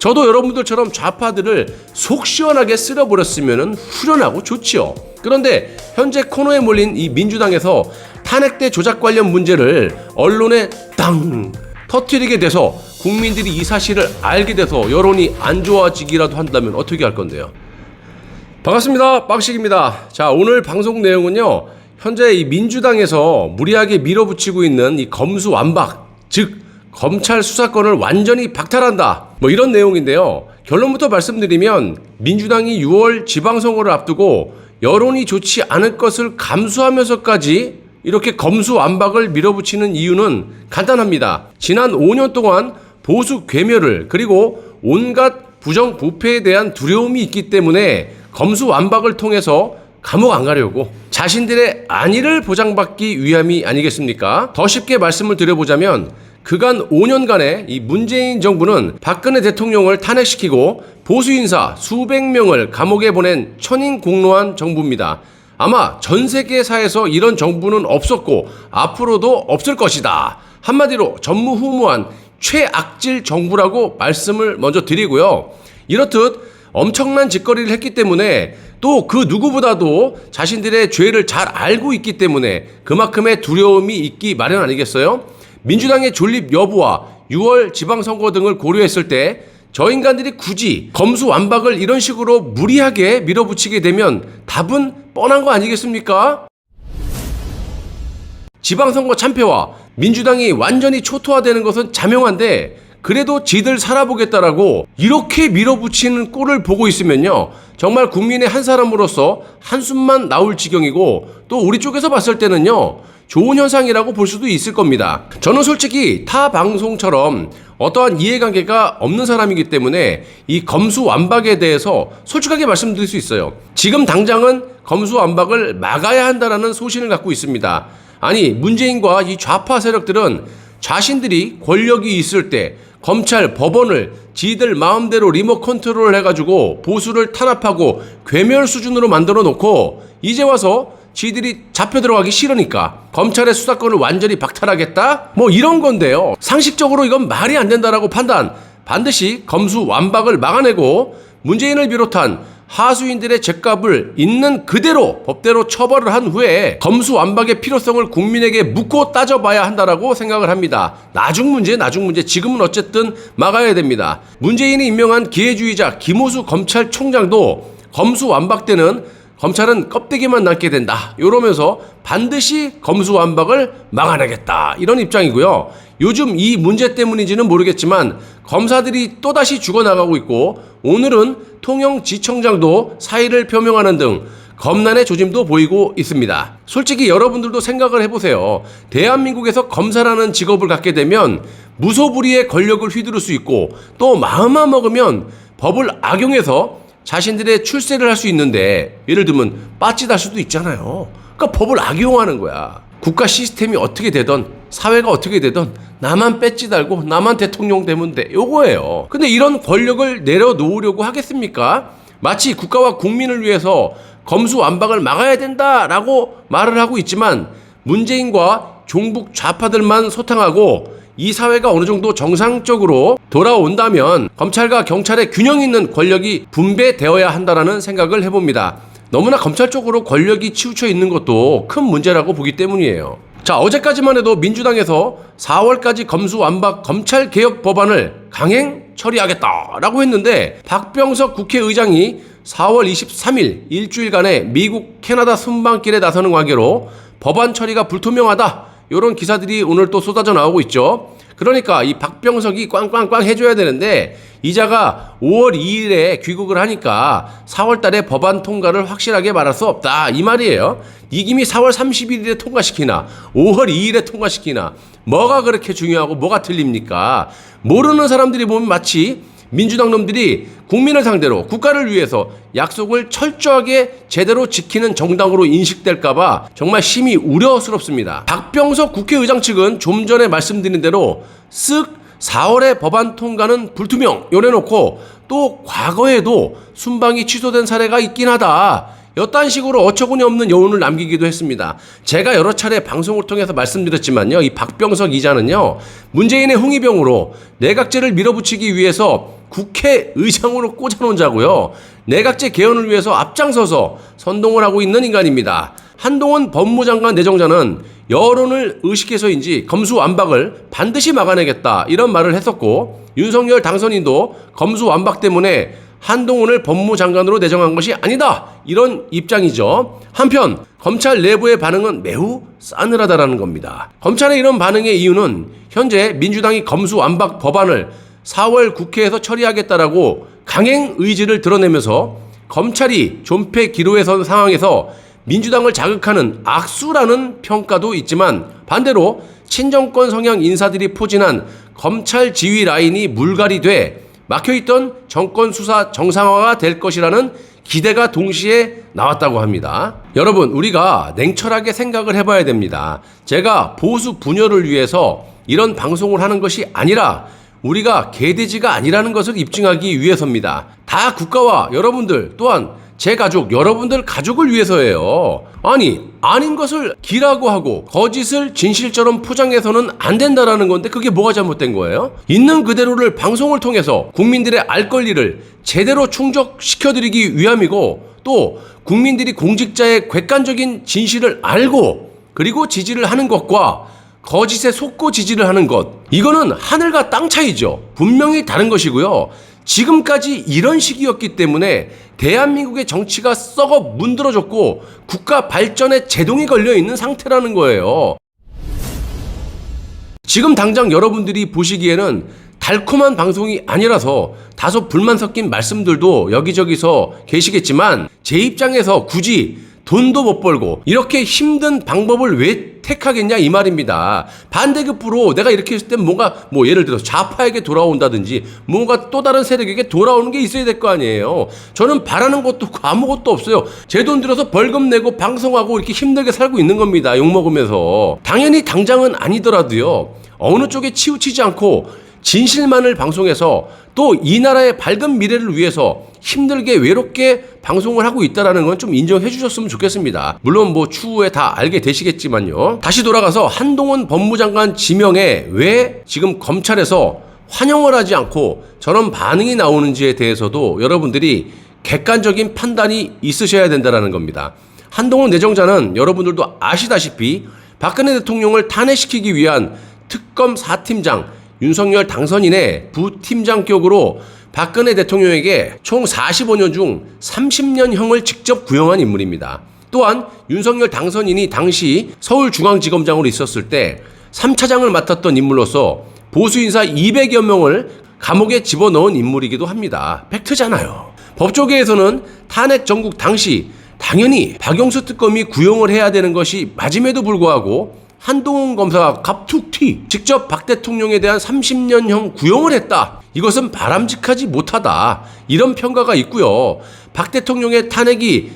저도 여러분들처럼 좌파들을 속 시원하게 쓸어버렸으면 후련하고 좋지요. 그런데 현재 코너에 몰린 이 민주당에서 탄핵대 조작 관련 문제를 언론에 땅 터뜨리게 돼서 국민들이 이 사실을 알게 돼서 여론이 안 좋아지기라도 한다면 어떻게 할 건데요? 반갑습니다. 빵식입니다. 자, 오늘 방송 내용은요, 현재 이 민주당에서 무리하게 밀어붙이고 있는 이 검수완박, 즉 검찰 수사권을 완전히 박탈한다, 뭐 이런 내용인데요. 결론부터 말씀드리면 민주당이 6월 지방선거를 앞두고 여론이 좋지 않을 것을 감수하면서까지 이렇게 검수완박을 밀어붙이는 이유는 간단합니다. 지난 5년 동안 보수 괴멸을, 그리고 온갖 부정부패에 대한 두려움이 있기 때문에 검수완박을 통해서 감옥 안 가려고 자신들의 안위를 보장받기 위함이 아니겠습니까? 더 쉽게 말씀을 드려보자면 그간 5년간의 이 문재인 정부는 박근혜 대통령을 탄핵시키고 보수 인사 수백 명을 감옥에 보낸 천인공노한 정부입니다. 아마 전 세계사에서 이런 정부는 없었고 앞으로도 없을 것이다. 한마디로 전무후무한 최악질 정부라고 말씀을 먼저 드리고요. 이렇듯 엄청난 짓거리를 했기 때문에 또 그 누구보다도 자신들의 죄를 잘 알고 있기 때문에 그만큼의 두려움이 있기 마련 아니겠어요? 민주당의 존립 여부와 6월 지방선거 등을 고려했을 때 저 인간들이 굳이 검수완박을 이런 식으로 무리하게 밀어붙이게 되면 답은 뻔한 거 아니겠습니까? 지방선거 참패와 민주당이 완전히 초토화되는 것은 자명한데 그래도 지들 살아보겠다라고 이렇게 밀어붙이는 꼴을 보고 있으면요, 정말 국민의 한 사람으로서 한숨만 나올 지경이고, 또 우리 쪽에서 봤을 때는요, 좋은 현상이라고 볼 수도 있을 겁니다. 저는 솔직히 타 방송처럼 어떠한 이해관계가 없는 사람이기 때문에 이 검수완박에 대해서 솔직하게 말씀드릴 수 있어요. 지금 당장은 검수완박을 막아야 한다는 소신을 갖고 있습니다. 아니, 문재인과 이 좌파 세력들은 자신들이 권력이 있을 때 검찰, 법원을 지들 마음대로 리모트 컨트롤을 해가지고 보수를 탄압하고 괴멸 수준으로 만들어 놓고 이제 와서 지들이 잡혀 들어가기 싫으니까 검찰의 수사권을 완전히 박탈하겠다? 뭐 이런 건데요. 상식적으로 이건 말이 안 된다라고 판단, 반드시 검수완박을 막아내고 문재인을 비롯한 하수인들의 죗값을 있는 그대로 법대로 처벌을 한 후에 검수완박의 필요성을 국민에게 묻고 따져봐야 한다라고 생각을 합니다. 나중 문제, 지금은 어쨌든 막아야 됩니다. 문재인이 임명한 기회주의자 김호수 검찰총장도 검수완박 때는 검찰은 껍데기만 남게 된다, 이러면서 반드시 검수완박을 막아내겠다, 이런 입장이고요. 요즘 이 문제 때문인지는 모르겠지만 검사들이 또다시 죽어나가고 있고, 오늘은 통영지청장도 사의를 표명하는 등 검난의 조짐도 보이고 있습니다. 솔직히 여러분들도 생각을 해보세요. 대한민국에서 검사라는 직업을 갖게 되면 무소불위의 권력을 휘두를 수 있고, 또 마음만 먹으면 법을 악용해서 자신들의 출세를 할 수 있는데, 예를 들면 빠짓할 수도 있잖아요. 그러니까 법을 악용하는 거야. 국가 시스템이 어떻게 되던, 사회가 어떻게 되던 나만 배지 달고 나만 대통령 되면 돼, 요거예요. 근데 이런 권력을 내려놓으려고 하겠습니까? 마치 국가와 국민을 위해서 검수완박을 막아야 된다라고 말을 하고 있지만 문재인과 종북 좌파들만 소탕하고 이 사회가 어느 정도 정상적으로 돌아온다면 검찰과 경찰의 균형 있는 권력이 분배되어야 한다라는 생각을 해봅니다. 너무나 검찰 쪽으로 권력이 치우쳐 있는 것도 큰 문제라고 보기 때문이에요. 자, 어제까지만 해도 민주당에서 4월까지 검수완박 검찰개혁 법안을 강행 처리하겠다라고 했는데 박병석 국회의장이 4월 23일 일주일간의 미국 캐나다 순방길에 나서는 관계로 법안 처리가 불투명하다, 이런 기사들이 오늘 또 쏟아져 나오고 있죠. 그러니까 이 박병석이 꽝꽝꽝 해줘야 되는데 이자가 5월 2일에 귀국을 하니까 4월 달에 법안 통과를 확실하게 말할 수 없다, 이 말이에요. 이김이 4월 31일에 통과시키나 5월 2일에 통과시키나 뭐가 그렇게 중요하고 뭐가 틀립니까? 모르는 사람들이 보면 마치 민주당 놈들이 국민을 상대로 국가를 위해서 약속을 철저하게 제대로 지키는 정당으로 인식될까봐 정말 심히 우려스럽습니다. 박병석 국회의장 측은 좀 전에 말씀드린 대로 쓱 4월에 법안 통과는 불투명 요래놓고 또 과거에도 순방이 취소된 사례가 있긴 하다, 이딴 식으로 어처구니 없는 여운을 남기기도 했습니다. 제가 여러 차례 방송을 통해서 말씀드렸지만요, 이 박병석 이자는요, 문재인의 홍위병으로 내각제를 밀어붙이기 위해서 국회의장으로 꽂아놓자고요. 내각제 개헌을 위해서 앞장서서 선동을 하고 있는 인간입니다. 한동훈 법무장관 내정자는 여론을 의식해서인지 검수완박을 반드시 막아내겠다 이런 말을 했었고, 윤석열 당선인도 검수완박 때문에 한동훈을 법무장관으로 내정한 것이 아니다 이런 입장이죠. 한편 검찰 내부의 반응은 매우 싸늘하다라는 겁니다. 검찰의 이런 반응의 이유는 현재 민주당이 검수완박 법안을 4월 국회에서 처리하겠다라고 강행 의지를 드러내면서 검찰이 존폐 기로에 선 상황에서 민주당을 자극하는 악수라는 평가도 있지만, 반대로 친정권 성향 인사들이 포진한 검찰 지휘 라인이 물갈이 돼 막혀있던 정권 수사 정상화가 될 것이라는 기대가 동시에 나왔다고 합니다. 여러분, 우리가 냉철하게 생각을 해봐야 됩니다. 제가 보수 분열을 위해서 이런 방송을 하는 것이 아니라 우리가 개돼지가 아니라는 것을 입증하기 위해서입니다. 다 국가와 여러분들 또한 제 가족, 여러분들 가족을 위해서예요. 아니, 아닌 것을 기라고 하고 거짓을 진실처럼 포장해서는 안 된다라는 건데 그게 뭐가 잘못된 거예요? 있는 그대로를 방송을 통해서 국민들의 알 권리를 제대로 충족시켜드리기 위함이고, 또 국민들이 공직자의 객관적인 진실을 알고 그리고 지지를 하는 것과 거짓에 속고 지지를 하는 것, 이거는 하늘과 땅 차이죠. 분명히 다른 것이고요. 지금까지 이런 시기였기 때문에 대한민국의 정치가 썩어 문드러졌고 국가 발전에 제동이 걸려 있는 상태라는 거예요. 지금 당장 여러분들이 보시기에는 달콤한 방송이 아니라서 다소 불만 섞인 말씀들도 여기저기서 계시겠지만, 제 입장에서 굳이 돈도 못 벌고 이렇게 힘든 방법을 왜 택하겠냐 이 말입니다. 반대급부로 내가 이렇게 했을 때 뭔가 예를 들어서 좌파에게 돌아온다든지 뭔가 또 다른 세력에게 돌아오는 게 있어야 될 거 아니에요. 저는 바라는 것도 아무것도 없어요. 제 돈 들여서 벌금 내고 방송하고 이렇게 힘들게 살고 있는 겁니다. 욕먹으면서. 당연히 당장은 아니더라도요, 어느 쪽에 치우치지 않고 진실만을 방송해서 또 이 나라의 밝은 미래를 위해서 힘들게 외롭게 방송을 하고 있다는 건 좀 인정해 주셨으면 좋겠습니다. 물론 추후에 다 알게 되시겠지만요. 다시 돌아가서 한동훈 법무장관 지명에 왜 지금 검찰에서 환영을 하지 않고 저런 반응이 나오는지에 대해서도 여러분들이 객관적인 판단이 있으셔야 된다는 겁니다. 한동훈 내정자는 여러분들도 아시다시피 박근혜 대통령을 탄핵시키기 위한 특검 4팀장 윤석열 당선인의 부팀장격으로 박근혜 대통령에게 총 45년 중 30년형을 직접 구형한 인물입니다. 또한 윤석열 당선인이 당시 서울중앙지검장으로 있었을 때 3차장을 맡았던 인물로서 보수인사 200여 명을 감옥에 집어넣은 인물이기도 합니다. 팩트잖아요. 법조계에서는 탄핵 정국 당시 당연히 박영수 특검이 구형을 해야 되는 것이 맞음에도 불구하고 한동훈 검사가 갑툭튀 직접 박 대통령에 대한 30년형 구형을 했다. 이것은 바람직하지 못하다. 이런 평가가 있고요. 박 대통령의 탄핵이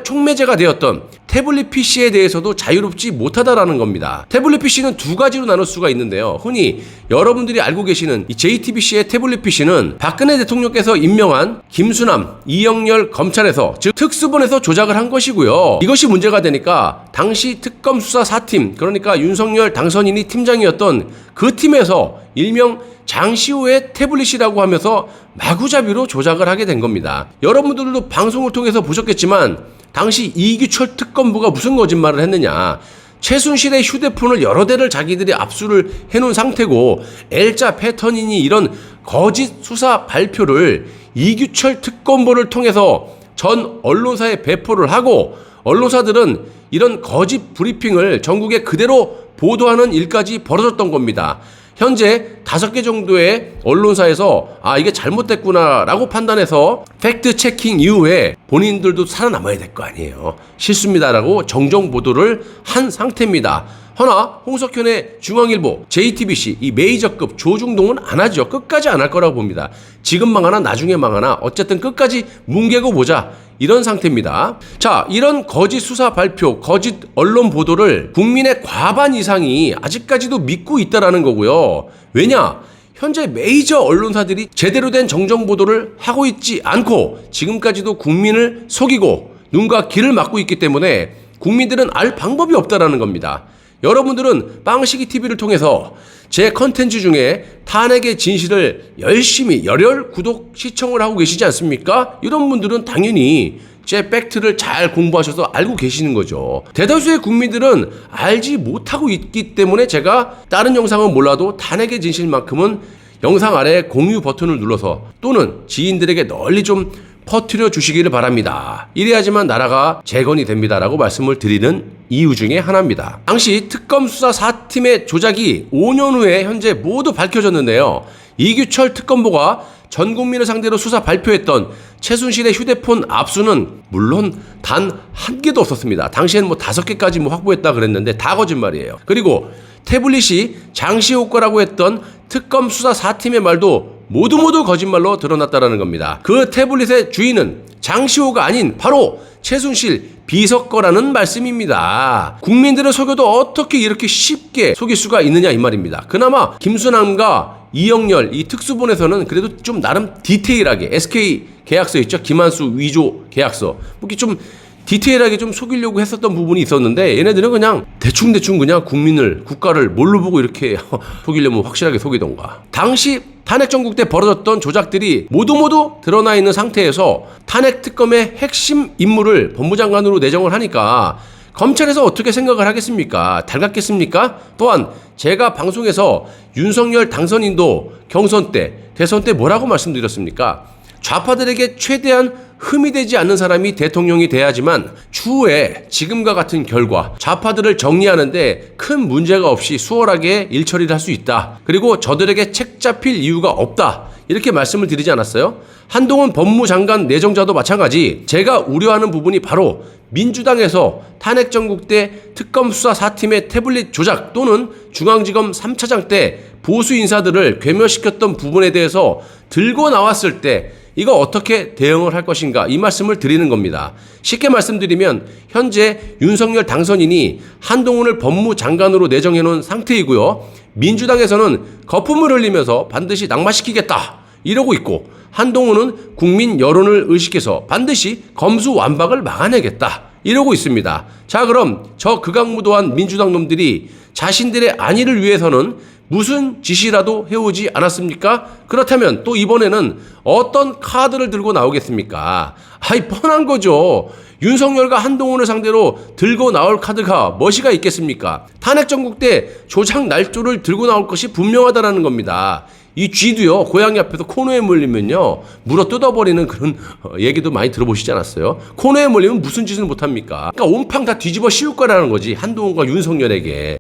촉매제가 되었던 태블릿 PC에 대해서도 자유롭지 못하다라는 겁니다. 태블릿 PC는 두 가지로 나눌 수가 있는데요. 흔히 여러분들이 알고 계시는 이 JTBC의 태블릿 PC는 박근혜 대통령께서 임명한 김수남, 이영렬 검찰에서, 즉 특수본에서 조작을 한 것이고요. 이것이 문제가 되니까 당시 특검 수사 4팀, 그러니까 윤석열 당선인이 팀장이었던 그 팀에서 일명 장시호의 태블릿이라고 하면서 마구잡이로 조작을 하게 된 겁니다. 여러분들도 방송을 통해서 보셨겠지만 당시 이규철 특검부가 무슨 거짓말을 했느냐. 최순실의 휴대폰을 여러 대를 자기들이 압수를 해놓은 상태고 L자 패턴이니 이런 거짓 수사 발표를 이규철 특검부를 통해서 전 언론사에 배포를 하고, 언론사들은 이런 거짓 브리핑을 전국에 그대로 보도하는 일까지 벌어졌던 겁니다. 현재 5개 정도의 언론사에서 이게 잘못됐구나 라고 판단해서 팩트 체킹 이후에 본인들도 살아남아야 될 거 아니에요. 실수입니다 라고 정정 보도를 한 상태입니다. 허나 홍석현의 중앙일보, JTBC 이 메이저급 조중동은 안 하죠. 끝까지 안 할 거라고 봅니다. 지금 망하나 나중에 망하나 어쨌든 끝까지 뭉개고 보자, 이런 상태입니다. 자, 이런 거짓 수사 발표, 거짓 언론 보도를 국민의 과반 이상이 아직까지도 믿고 있다라는 거고요. 왜냐? 현재 메이저 언론사들이 제대로 된 정정 보도를 하고 있지 않고 지금까지도 국민을 속이고 눈과 귀를 막고 있기 때문에 국민들은 알 방법이 없다라는 겁니다. 여러분들은 빵식이 TV를 통해서 제 컨텐츠 중에 탄핵의 진실을 열심히 열혈 구독 시청을 하고 계시지 않습니까? 이런 분들은 당연히 제 팩트를 잘 공부하셔서 알고 계시는 거죠. 대다수의 국민들은 알지 못하고 있기 때문에 제가 다른 영상은 몰라도 탄핵의 진실만큼은 영상 아래 공유 버튼을 눌러서 또는 지인들에게 널리 좀 퍼뜨려 주시기를 바랍니다. 이래야지만 나라가 재건이 됩니다라고 말씀을 드리는 이유 중에 하나입니다. 당시 특검 수사 4팀의 조작이 5년 후에 현재 모두 밝혀졌는데요. 이규철 특검보가 전 국민을 상대로 수사 발표했던 최순실의 휴대폰 압수는 물론 단 한 개도 없었습니다. 당시에는 5개까지 확보했다 그랬는데 다 거짓말이에요. 그리고 태블릿이 장시호 거라고 했던 특검 수사 4팀의 말도 모두 거짓말로 드러났다라는 겁니다. 그 태블릿의 주인은 장시호가 아닌 바로 최순실 비서 거라는 말씀입니다. 국민들을 속여도 어떻게 이렇게 쉽게 속일 수가 있느냐 이 말입니다. 그나마 김수남과 이영렬 이 특수본에서는 그래도 좀 나름 디테일하게 SK 계약서 있죠? 김한수 위조 계약서 이렇게 좀 디테일하게 좀 속이려고 했었던 부분이 있었는데 얘네들은 그냥 대충 그냥 국가를 뭘로 보고 이렇게 속이려면 확실하게 속이던가. 당시 탄핵 정국 때 벌어졌던 조작들이 모두 드러나 있는 상태에서 탄핵 특검의 핵심 인물을 법무장관으로 내정을 하니까 검찰에서 어떻게 생각을 하겠습니까? 달갑겠습니까? 또한 제가 방송에서 윤석열 당선인도 경선 때, 대선 때 뭐라고 말씀드렸습니까? 좌파들에게 최대한 흠이 되지 않는 사람이 대통령이 돼야지만 추후에 지금과 같은 결과 좌파들을 정리하는데 큰 문제가 없이 수월하게 일처리를 할 수 있다. 그리고 저들에게 책 잡힐 이유가 없다. 이렇게 말씀을 드리지 않았어요? 한동훈 법무장관 내정자도 마찬가지. 제가 우려하는 부분이 바로 민주당에서 탄핵 정국 때 특검 수사 4팀의 태블릿 조작 또는 중앙지검 3차장 때 보수 인사들을 괴멸시켰던 부분에 대해서 들고 나왔을 때 이거 어떻게 대응을 할 것인가 이 말씀을 드리는 겁니다. 쉽게 말씀드리면 현재 윤석열 당선인이 한동훈을 법무장관으로 내정해 놓은 상태이고요. 민주당에서는 거품을 흘리면서 반드시 낙마시키겠다 이러고 있고 한동훈은 국민 여론을 의식해서 반드시 검수완박을 막아내겠다 이러고 있습니다. 자, 그럼 저 극악무도한 민주당 놈들이 자신들의 안위를 위해서는 무슨 짓이라도 해오지 않았습니까? 그렇다면 또 이번에는 어떤 카드를 들고 나오겠습니까? 아이, 뻔한 거죠. 윤석열과 한동훈을 상대로 들고 나올 카드가 무엇이가 있겠습니까? 탄핵 정국 때 조작 날조를 들고 나올 것이 분명하다라는 겁니다. 이 쥐도요, 고양이 앞에서 코너에 몰리면요, 물어 뜯어버리는 그런 얘기도 많이 들어보시지 않았어요? 코너에 몰리면 무슨 짓을 못합니까? 그러니까 온팡 다 뒤집어 씌울 거라는 거지, 한동훈과 윤석열에게.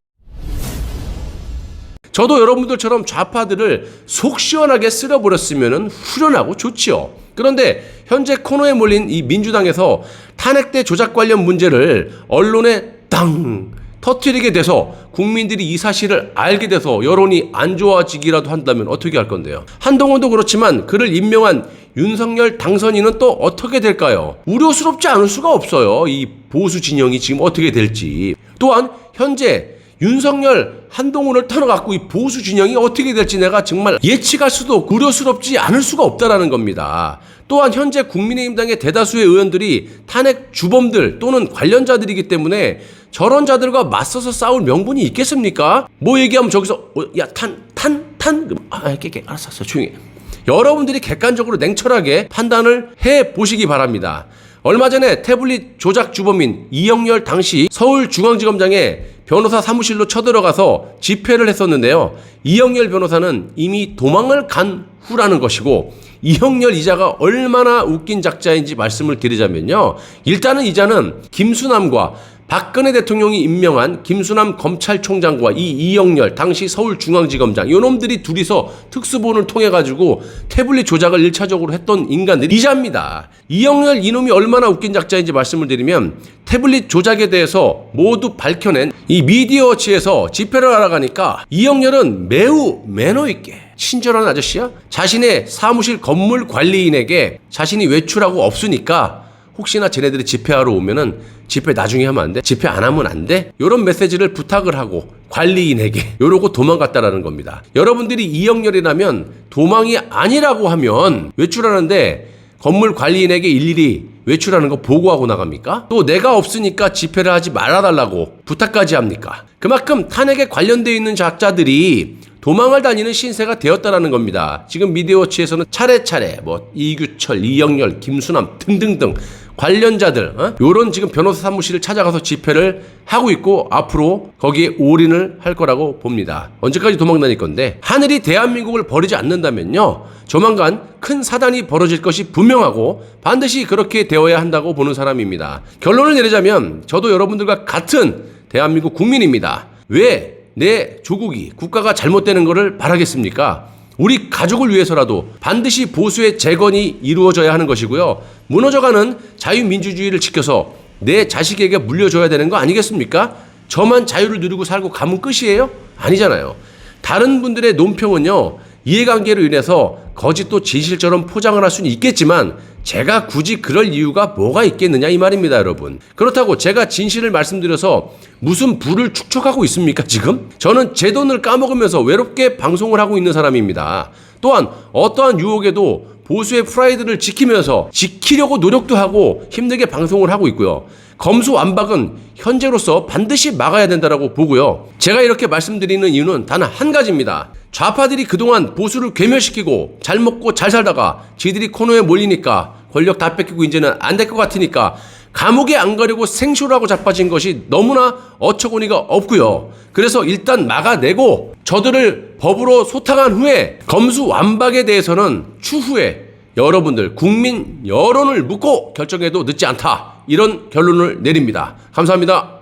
저도 여러분들처럼 좌파들을 속 시원하게 쓸어버렸으면 후련하고 좋지요. 그런데 현재 코너에 몰린 이 민주당에서 탄핵 때 조작 관련 문제를 언론에 땅 터뜨리게 돼서 국민들이 이 사실을 알게 돼서 여론이 안 좋아지기라도 한다면 어떻게 할 건데요? 한동훈도 그렇지만 그를 임명한 윤석열 당선인은 또 어떻게 될까요? 우려스럽지 않을 수가 없어요. 이 보수 진영이 지금 어떻게 될지. 또한 현재 윤석열, 한동훈을 털어갖고 이 보수 진영이 어떻게 될지 내가 정말 예측할 수도 없고 우려스럽지 않을 수가 없다라는 겁니다. 또한 현재 국민의힘당의 대다수의 의원들이 탄핵 주범들 또는 관련자들이기 때문에 저런 자들과 맞서서 싸울 명분이 있겠습니까? 뭐 얘기하면 저기서 야, 알았어, 조용히 해. 여러분들이 객관적으로 냉철하게 판단을 해보시기 바랍니다. 얼마 전에 태블릿 조작 주범인 이영렬 당시 서울중앙지검장에 변호사 사무실로 쳐들어가서 집회를 했었는데요. 이영렬 변호사는 이미 도망을 간 후라는 것이고 이영렬 이자가 얼마나 웃긴 작자인지 말씀을 드리자면요. 일단은 이자는 김수남과 박근혜 대통령이 임명한 김수남 검찰총장과 이 이영렬 당시 서울중앙지검장 요놈들이 둘이서 특수본을 통해 가지고 태블릿 조작을 1차적으로 했던 인간들이 이자입니다. 이영렬 이놈이 얼마나 웃긴 작자인지 말씀을 드리면 태블릿 조작에 대해서 모두 밝혀낸 이 미디어워치에서 집회를 하러 가니까 이영렬은 매우 매너 있게 친절한 아저씨야? 자신의 사무실 건물 관리인에게 자신이 외출하고 없으니까 혹시나 쟤네들이 집회하러 오면은 집회 나중에 하면 안 돼? 집회 안 하면 안 돼? 요런 메시지를 부탁을 하고 관리인에게 요러고 도망갔다라는 겁니다. 여러분들이 이영렬이라면 도망이 아니라고 하면 외출하는데 건물 관리인에게 일일이 외출하는 거 보고하고 나갑니까? 또 내가 없으니까 집회를 하지 말아달라고 부탁까지 합니까? 그만큼 탄핵에 관련되어 있는 작자들이 도망을 다니는 신세가 되었다라는 겁니다. 지금 미디어워치에서는 차례차례 이규철, 이영렬, 김수남 등등등 관련자들 요런 지금 변호사 사무실을 찾아가서 집회를 하고 있고 앞으로 거기에 올인을 할 거라고 봅니다. 언제까지 도망 다닐 건데 하늘이 대한민국을 버리지 않는다면요 조만간 큰 사단이 벌어질 것이 분명하고 반드시 그렇게 되어야 한다고 보는 사람입니다. 결론을 내리자면 저도 여러분들과 같은 대한민국 국민입니다. 왜 내 조국이 국가가 잘못되는 것을 바라겠습니까? 우리 가족을 위해서라도 반드시 보수의 재건이 이루어져야 하는 것이고요. 무너져가는 자유민주주의를 지켜서 내 자식에게 물려줘야 되는 거 아니겠습니까? 저만 자유를 누리고 살고 가면 끝이에요? 아니잖아요. 다른 분들의 논평은요. 이해관계로 인해서 거짓도 진실처럼 포장을 할 수는 있겠지만 제가 굳이 그럴 이유가 뭐가 있겠느냐 이 말입니다, 여러분. 그렇다고 제가 진실을 말씀드려서 무슨 부를 축적하고 있습니까, 지금? 저는 제 돈을 까먹으면서 외롭게 방송을 하고 있는 사람입니다. 또한 어떠한 유혹에도 보수의 프라이드를 지키려고 노력도 하고 힘들게 방송을 하고 있고요. 검수완박은 현재로서 반드시 막아야 된다고 보고요. 제가 이렇게 말씀드리는 이유는 단 한 가지입니다. 좌파들이 그동안 보수를 괴멸시키고 잘 먹고 잘 살다가 지들이 코너에 몰리니까 권력 다 뺏기고 이제는 안 될 것 같으니까 감옥에 안 가려고 생쇼라고 자빠진 것이 너무나 어처구니가 없고요. 그래서 일단 막아내고 저들을 법으로 소탕한 후에 검수완박에 대해서는 추후에 여러분들 국민 여론을 묻고 결정해도 늦지 않다. 이런 결론을 내립니다. 감사합니다.